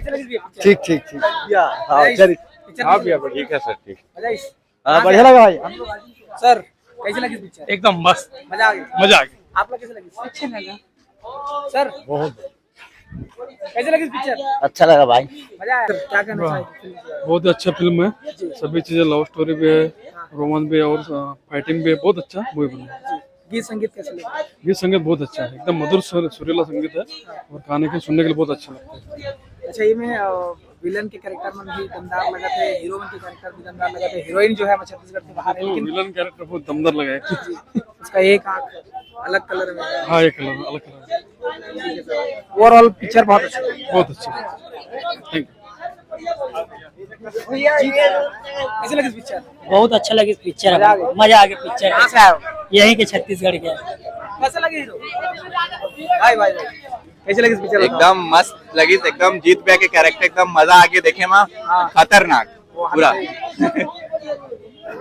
ठीक ठीक ठीक हाँ चलिए हाँ भैया ठीक है सर ठीक। हाँ बढ़िया लगा भाई। सर कैसी लगी पिक्चर? एकदम मस्त मजा आ गया। मजा आ गया। आपको कैसी लगी? अच्छा लगा। सर कैसी लगी पिक्चर? अच्छा लगा भाई। मजा आया? क्या कहना चाहिए? बहुत अच्छा फिल्म है, सभी चीजें लव स्टोरी भी है, रोमांस भी है और फाइटिंग भी है, बहुत अच्छा मूवी बना है। गीत संगीत कैसे लगा? गीत संगीत बहुत अच्छा है, एकदम मधुर सुरीला संगीत है और गाने के सुनने के लिए बहुत अच्छा लगता है। अच्छा ये में विलन के कैरेक्टर में भी दमदार लगा थे, हीरोइन के कैरेक्टर भी दमदार लगा थे, हीरोइन जो है छत्तीसगढ़ से बाहर है लेकिन विलन कैरेक्टर बहुत दमदार लगा है। उसका एक आंख अलग कलर में है। हाँ एक कलर अलग कलर। ओवरऑल पिक्चर बहुत अच्छा है। बहुत अच्छा, थैंक यू। कैसी लगी पिक्चर? बहुत अच्छा लगी पिक्चर। मजा आ गया? मजा आ गया पिक्चर। कहाँ से आए हो? यहीं के छत्तीसगढ़ के। कैसा लगी हीरो? भाई कैसी लगी पिक्चर? एकदम मस्त लगी, एकदम जीत भैया के कैरेक्टर एकदम मजा आ गया देखे में, खतरनाक पूरा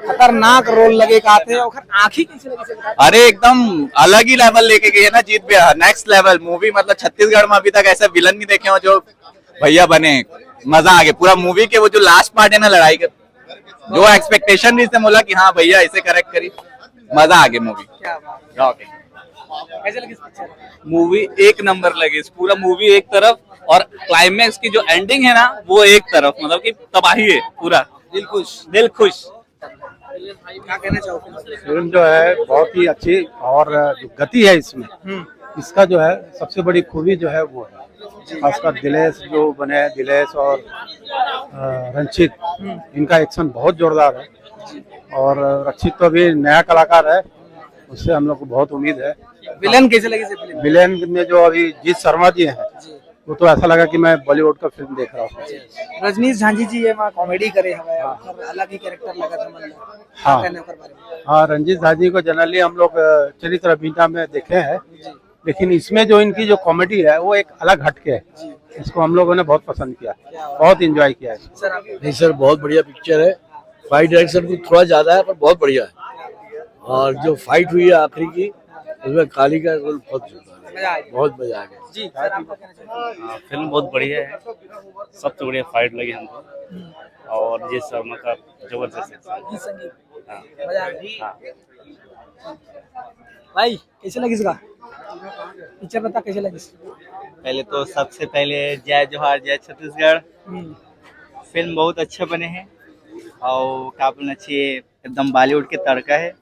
खतरनाक रोल लगे काते और आँखी कैसी लगी? अरे एकदम अलग ही लेवल लेके गए ना जीत भैया, नेक्स्ट लेवल मूवी। मतलब छत्तीसगढ़ में अभी तक ऐसे विलन नहीं देखे हो जो भैया बने। मजा आ गया पूरा मूवी के। वो जो लास्ट पार्ट है ना लड़ाई का, जो एक्सपेक्टेशन भी इसने बोला कि हाँ भैया ऐसे करेक्ट करी, मजा आ गया मूवी। कैसे लगी पिक्चर? मूवी एक नंबर लगी, पूरा मूवी एक तरफ और क्लाइमैक्स की जो एंडिंग है ना वो एक तरफ, मतलब कि तबाही है पूरा। दिल खुश, दिल खुश। क्या कहना चाहोगे? फिल्म जो है बहुत ही अच्छी और जो गति है इसमें, इसका जो है सबसे बड़ी खूबी जो है वो है खासकर दिलेश जो बने हैं, दिलेश और रंजीत, इनका एक्शन बहुत जोरदार है और रक्षित तो अभी नया कलाकार है, उससे हम लोग को बहुत उम्मीद है। विलन कैसे लगी फिल्म? विलेन में जो अभी जीत शर्मा जी हैं, वो तो ऐसा लगा कि मैं बॉलीवुड का फिल्म देख रहा हूँ। रजनीश झांझी जी ये कॉमेडी करे हवे और अलग ही कैरेक्टर लगा था मतलब। हाँ कहने ओकर बारे में? हाँ, रंजीत झाजी को जनरली हम लोग चरित्र अभिनेता में देखे हैं, लेकिन इसमें जो इनकी जो कॉमेडी है वो एक अलग हटके है, इसको हम लोगों ने बहुत पसंद किया, बहुत एंजॉय किया है। नहीं सर बहुत बढ़िया पिक्चर है। फाइट डायरेक्शन कुछ थोड़ा ज्यादा है पर बहुत बढ़िया है, और जो फाइट हुई है आखिरी की उसमें काली का रोल बहुत मजा आ गया जी। फिल्म बहुत बढ़िया है, सबसे बढ़िया फाइट लगी हमको और ये शर्मा का जबरदस्त भाई कैसे लगी इसका पिक्चर? बता कैसे लगी? पहले तो सबसे पहले जय जोहार जय छत्तीसगढ़। फिल्म बहुत अच्छे बने हैं और क्या बोलना चाहिए, एकदम बॉलीवुड के तड़का है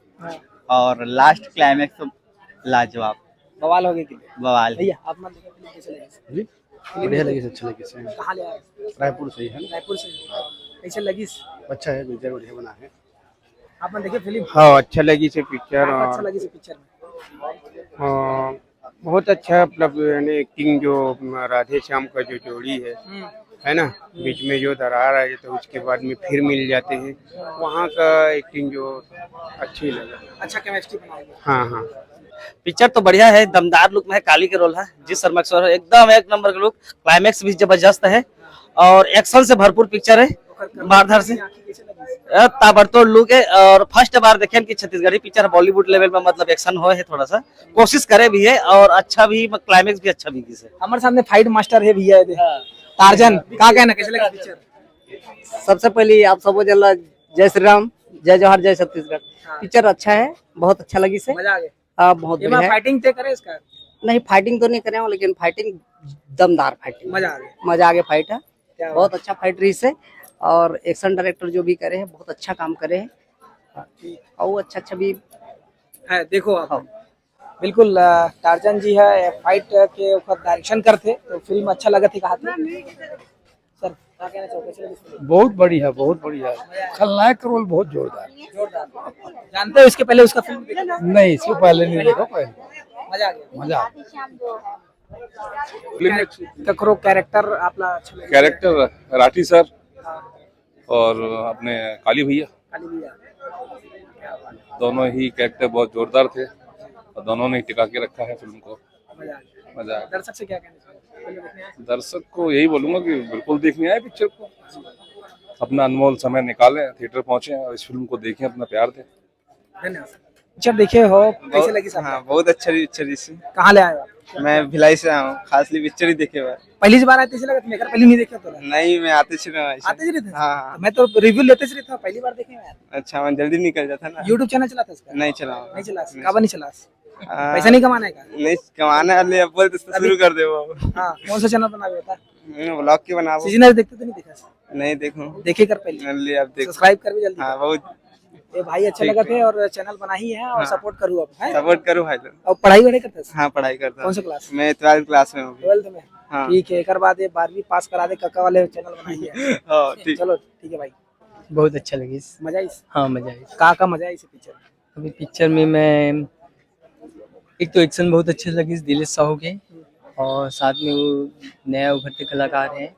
और लास्ट क्लाइमैक्स तो लाजवाब, बवाल हो गई। बवाल। भैया आप मत देखो फिल्म कैसे लगी? बढ़िया लगी, अच्छा लगी। कहाँ ले आए? रायपुर से ही है। रायपुर से। कैसे लगी? अच्छा है, पिक्चर बढ़िया बना है। आप ने देखे फिल्म? हाँ अच्छा लगी से पिक्चर। अच्छा लगी से पिक्चर में? बहुत अच्छा, मतलब यानी एक्टिंग जो राधे श्याम का जो जोड़ी है ना, बीच में जो दरार है तो उसके बाद में फिर मिल जाते हैं, वहाँ का एक्टिंग जो अच्छी लगा। अच्छा केमिस्ट्री बनाई। हाँ पिक्चर तो बढ़िया है, दमदार लुक में है, काली के रोल है, जिस शर्मा का एकदम एक नंबर का लुक, क्लाइमैक्स भी जबरदस्त है और एक्शन से भरपूर पिक्चर है, मारधार से ताबड़तोड़ लुक है। और फर्स्ट बार देखे कि छत्तीसगढ़ी पिक्चर बॉलीवुड लेवल में मतलब एक्शन हो है, थोड़ा सा कोशिश करे भी है और अच्छा भी, क्लाइमैक्स भी अच्छा भी है। हमारे सामने फाइट मास्टर है भैया टार्जन, क्या कहना कैसे लगा पिक्चर? सबसे पहले आप सबको जय श्री राम, जय जोहार जय छत्तीसगढ़। पिक्चर अच्छा है, बहुत अच्छा लगी से। मजा आ गया? बहुत बढ़िया। फाइटिंग ते करे इसका? नहीं फाइटिंग तो नहीं करे लेकिन फाइटिंग दमदार फाइटिंग, मजा आ गया। मजा आ गया। फाइट है, बहुत अच्छा फाइट रही से और एक्शन डायरेक्टर जो भी करे हैं बहुत अच्छा काम करे हैं और अच्छा भी है। देखो आप बिल्कुल टार्जन जी है, फाइट के ऊपर डायरेक्शन करते तो फिल्म अच्छा लगा थी। कहा सर क्या कहना चाहोगे? बहुत बढ़िया, बहुत बढ़िया। खलनायक का रोल बहुत जोरदार। जानते हो इसके पहले उसका फिल्म? नहीं, इससे पहले नहीं देखा। मजा आ गया? मजा ककरो कैरेक्टर आपला अच्छा लगा? कैरेक्टर राठी सर और अपने काली भैया, दोनों ही कैरेक्टर बहुत जोरदार थे और दोनों ने टिका के रखा है फिल्म को। मजा आया। दर्शक से क्या कहना चाहिए? दर्शक को यही बोलूंगा कि बिल्कुल देखने आए पिक्चर को, अपना अनमोल समय निकालें, थिएटर पहुंचे और इस फिल्म को देखें, अपना प्यार दें। धन्यवाद। पिक्चर देखे हो, कैसे लगी? हाँ बहुत अच्छा पिक्चर। कहाँ ले आए हो? मैं भिलाई से आया हूँ, खासली पिक्चर ही देखे हुआ है। पहली बार आते लगा तुम्हें, पहले नहीं देखा तो नहीं, मैं आते चले आते ही रहते? हाँ। मैं तो रिव्यू लेते ही रहता, पहली बार देखे यार। अच्छा, मैं जल्दी निकल जाता ना। यूट्यूब चैनल चलाता इसका? नहीं चला, नहीं चला, कब नहीं चला? पैसा नहीं कमाने का? नहीं कमाने वाले, अब बोलते शुरू कर दे वो। हाँ, कौन सा चैनल बना होता? व्लॉग के बना। सीजनल देखते तो नहीं देखा? नहीं देखूं, देखे कर पहले, अब देख, सब्सक्राइब कर भी जल्दी। हाँ बहुत ये भाई अच्छे लगा थे और चैनल बना ही है, और सपोर्ट करूँ अब है। सपोर्ट करो भाई लोग। और पढ़ाई वढ़ाई करते हैं? हाँ, पढ़ाई करता कौन हूँ। सा क्लास? मैं 12th क्लास में हूँ। 12th में? हाँ। ठीक है, एक बाद 12वीं पास करा दे, कक्का वाले चैनल बनाई है। हाँ, ठीक। चलो ठीक है भाई, बहुत अच्छा लगी। मजा आई? हाँ मजा आई। का मजा आई इस पिक्चर? अभी पिक्चर में मैं एक तो एक्शन बहुत अच्छे लगी दिलेश साहू के, और साथ में वो नया उभरते कलाकार हैं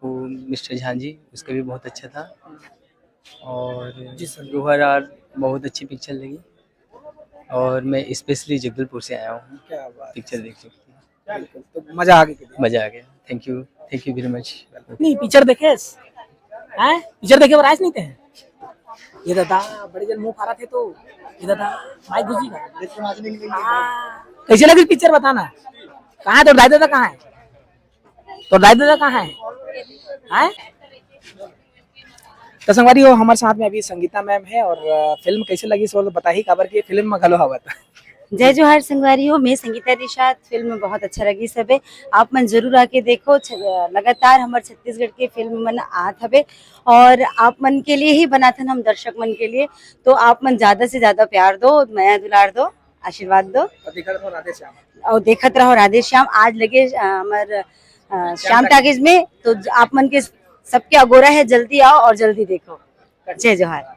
वो मिस्टर झांझी, उसका भी बहुत अच्छा था। और दोहरार बहुत अच्छी पिक्चर लगी, और मैं स्पेशली जगदलपुर से आया हूँ क्या बात, पिक्चर देख सकती बिल्कुल। तो मजा आ गई? मजा आ गया। Thank you very much. नहीं पिक्चर देखे हैं? पिक्चर देखे और आज नहीं थे? ये दादा बड़े जन मुंह फाड़ा थे, तो ये दादा माइक घुसी का। कैसे लगी पिक्चर बताना? कहाँ है तो दाई दादा, कहाँ है तो दाई दादा, कहाँ है? तो संगवारी हो, हमारे साथ में अभी संगीता मैम है, और फिल्म कैसे लगी सो बता ही, खबर की फिल्म में गलो हवा था। जय जोहार संगवारी हो, मैं संगीता रिशाद। फिल्म बहुत अच्छा लगी सबे, आप मन जरूर आके देखो। लगातार हमारे छत्तीसगढ़ के फिल्म मन आत हवे, और आप मन के लिए ही बना था, हम दर्शक मन के लिए। तो आप मन ज्यादा से ज्यादा प्यार दो, माया दुलार दो, आशीर्वाद दो, और देखत रहो राधे श्याम। आज लगे हमारे श्याम टाकीज में, तो आप मन के सबके अगोरा है, जल्दी आओ और जल्दी देखो। जय जोहार।